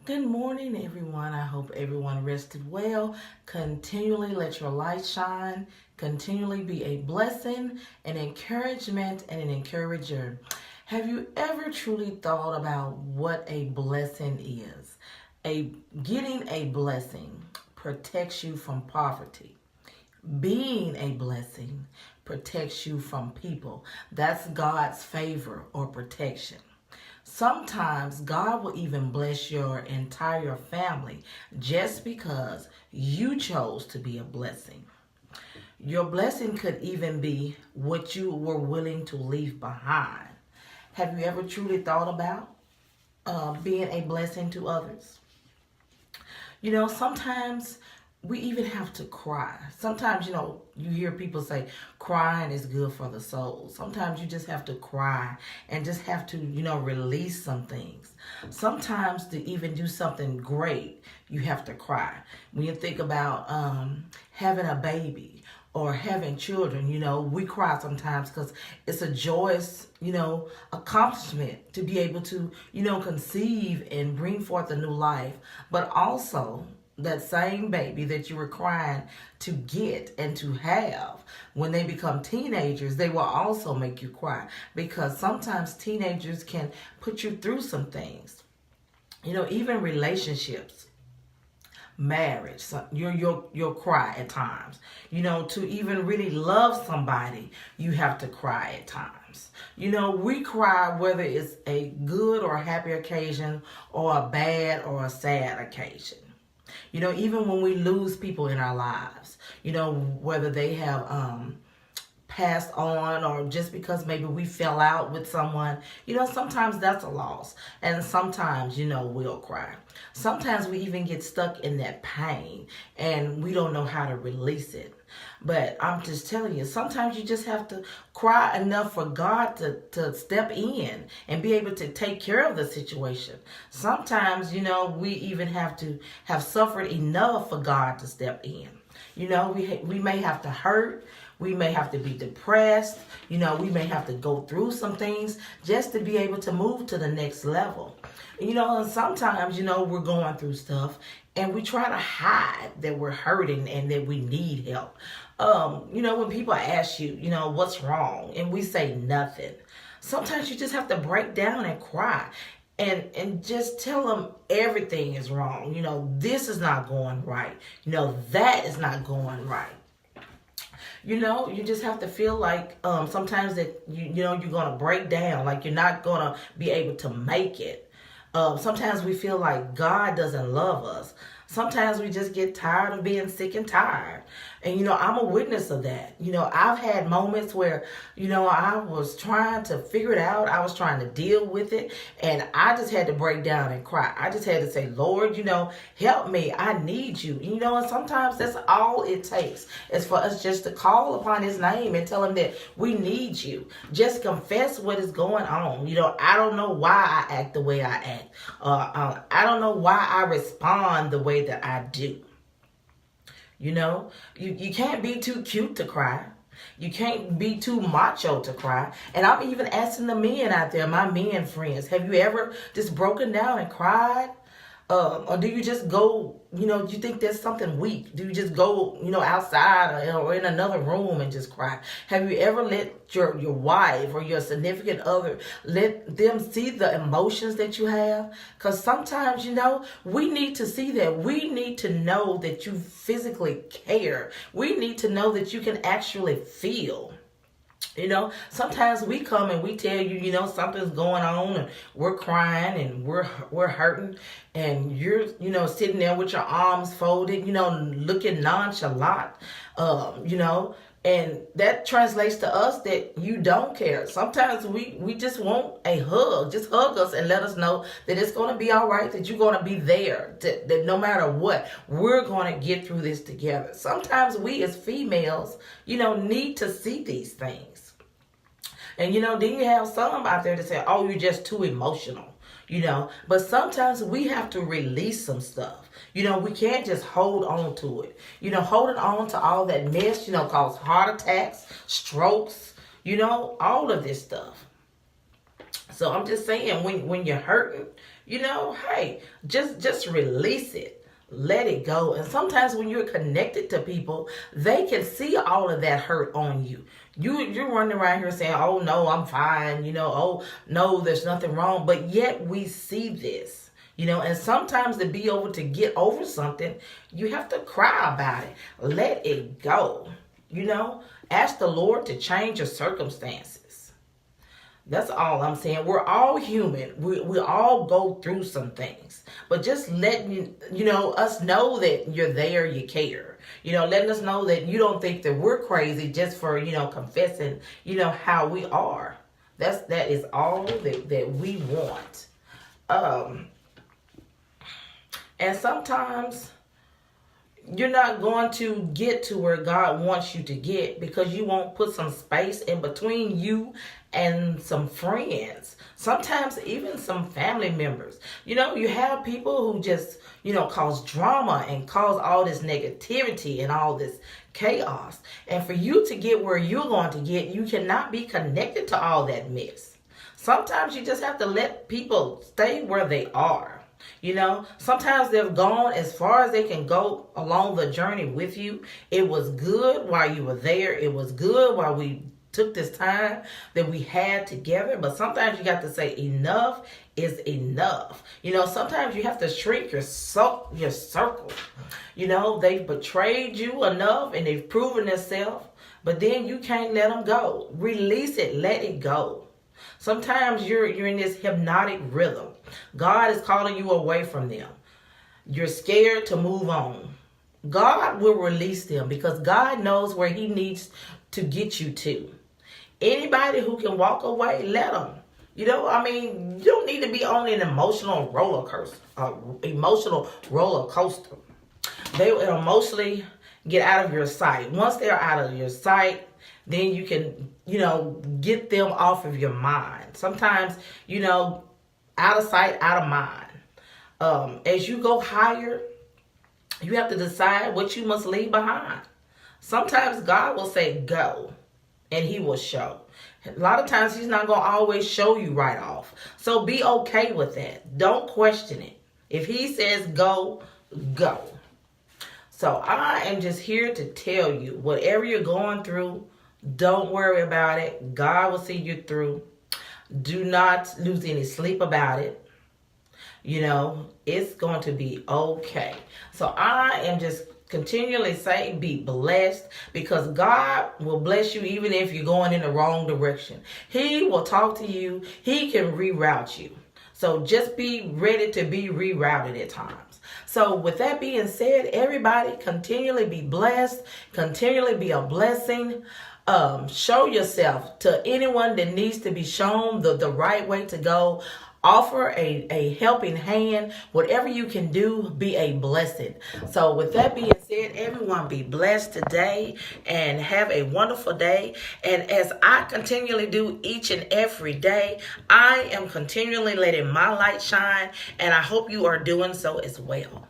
Good morning, everyone. I hope everyone rested well. Continually let your light shine. Continually be a blessing, an encouragement, and an encourager. Have you ever truly thought about what a blessing is? A Getting a blessing protects you from poverty. Being a blessing protects you from people. That's God's favor or protection. Sometimes God will even bless your entire family just because you chose to be a blessing. Your blessing could even be what you were willing to leave behind. Have you ever truly thought about being a blessing to others? Sometimes we even have to cry. Sometimes, you hear people say crying is good for the soul. Sometimes you just have to cry and just have to, release some things. Sometimes to even do something great, you have to cry. When you think about having a baby or having children, we cry sometimes because it's a joyous, accomplishment to be able to, conceive and bring forth a new life. But also, that same baby that you were crying to get and to have, when they become teenagers, they will also make you cry because sometimes teenagers can put you through some things. Even relationships, marriage, so you'll cry at times. To even really love somebody, you have to cry at times. We cry whether it's a good or happy occasion or a bad or a sad occasion. Even when we lose people in our lives, whether they have passed on or just because maybe we fell out with someone, sometimes that's a loss. And sometimes, we'll cry. Sometimes we even get stuck in that pain and we don't know how to release it. But I'm just telling you, sometimes you just have to cry enough for God to step in and be able to take care of the situation. Sometimes, we even have to have suffered enough for God to step in. We may have to hurt. We may have to be depressed. We may have to go through some things just to be able to move to the next level. And sometimes, we're going through stuff and we try to hide that we're hurting and that we need help. When people ask you, what's wrong, and we say nothing, sometimes you just have to break down and cry and just tell them everything is wrong. This is not going right. That is not going right. You just have to feel like sometimes that you're gonna break down, like you're not gonna be able to make it. Sometimes we feel like God doesn't love us. Sometimes we just get tired of being sick and tired. And, I'm a witness of that. I've had moments where, I was trying to figure it out. I was trying to deal with it. And I just had to break down and cry. I just had to say, Lord, help me. I need you. And sometimes that's all it takes is for us just to call upon his name and tell him that we need you. Just confess what is going on. I don't know why I act the way I act. I don't know why I respond the way that I do. You can't be too cute to cry. You can't be too macho to cry. And I'm even asking the men out there, my men friends, have you ever just broken down and cried? Or do you just go, do you think there's something weak? Do you just go, outside or in another room and just cry? Have you ever let your wife or your significant other, let them see the emotions that you have? Because sometimes, we need to see that. We need to know that you physically care. We need to know that you can actually feel. Sometimes we come and we tell you, something's going on and we're crying and we're hurting and you're, sitting there with your arms folded, looking nonchalant, and that translates to us that you don't care. Sometimes we just want a hug. Just hug us and let us know that it's going to be all right, that you're going to be there, that no matter what, we're going to get through this together. Sometimes we as females, need to see these things. And then you have some out there that say, oh, you're just too emotional, But sometimes we have to release some stuff. We can't just hold on to it. Holding on to all that mess, cause heart attacks, strokes, all of this stuff. So I'm just saying, when you're hurting, Hey, just release it. Let it go. And sometimes when you're connected to people, they can see all of that hurt on you. You're running around here saying, "Oh no, I'm fine," "Oh no, there's nothing wrong." But yet we see this. And sometimes to be able to get over something, you have to cry about it. Let it go. Ask the Lord to change your circumstances. That's all I'm saying. We're all human. We all go through some things. But just letting us know that you're there, you care. Letting us know that you don't think that we're crazy just for, confessing, how we are. That is all that we want. And sometimes you're not going to get to where God wants you to get because you won't put some space in between you and some friends. Sometimes even some family members. You have people who just, cause drama and cause all this negativity and all this chaos. And for you to get where you're going to get, you cannot be connected to all that mess. Sometimes you just have to let people stay where they are. Sometimes they've gone as far as they can go along the journey with you. It was good while you were there. It was good while we took this time that we had together. But sometimes you got to say enough is enough. Sometimes you have to shrink your circle. They've betrayed you enough and they've proven themselves. But then you can't let them go. Release it. Let it go. Sometimes you're in this hypnotic rhythm. God is calling you away from them. You're scared to move on. God will release them because God knows where he needs to get you to. Anybody who can walk away, let them. You don't need to be on an emotional roller coaster. They will emotionally get out of your sight. Once they're out of your sight, then you can, get them off of your mind. Sometimes, out of sight, out of mind. As you go higher, you have to decide what you must leave behind. Sometimes God will say go, and he will show. A lot of times he's not going to always show you right off. So be okay with that. Don't question it. If he says go, go. So I am just here to tell you, whatever you're going through, don't worry about it. God will see you through. Do not lose any sleep about it. It's going to be okay. So I am just continually saying be blessed because God will bless you even if you're going in the wrong direction. He will talk to you. He can reroute you. So just be ready to be rerouted at times. So with that being said, everybody continually be blessed. Continually be a blessing. Show yourself to anyone that needs to be shown the right way to go. Offer a helping hand. Whatever you can do, be a blessing. So with that being said, everyone be blessed today and have a wonderful day. And as I continually do each and every day, I am continually letting my light shine, and I hope you are doing so as well.